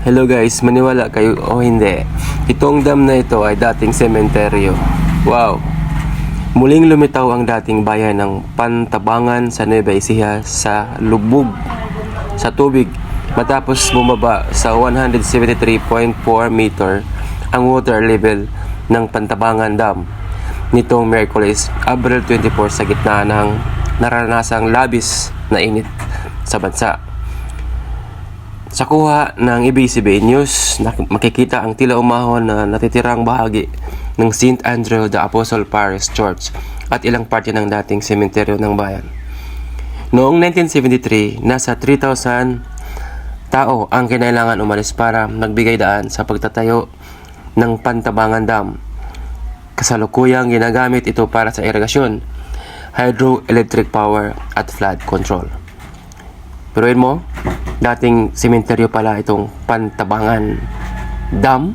Hello guys, maniwala kayo o hindi, itong dam na ito ay dating sementeryo. Wow! Muling lumitaw ang dating bayan ng Pantabangan sa Nueva Ecija sa lubog sa tubig matapos bumaba sa 173.4 meter ang water level ng Pantabangan Dam nitong Miyerkules, Abril 24 sa gitna ng naranasang labis na init sa bansa. Sa kuha ng ABS-CBN News, makikita ang tila umahon na natitirang bahagi ng St. Andrew the Apostle Parish Church at ilang parte ng dating sementeryo ng bayan. Noong 1973, nasa 3,000 tao ang kinailangan umalis para magbigay daan sa pagtatayo ng Pantabangan Dam. Kasalukuyang ginagamit ito para sa irigasyon, hydroelectric power at flood control. Pero mo, dating sementeryo pala itong Pantabangan Dam.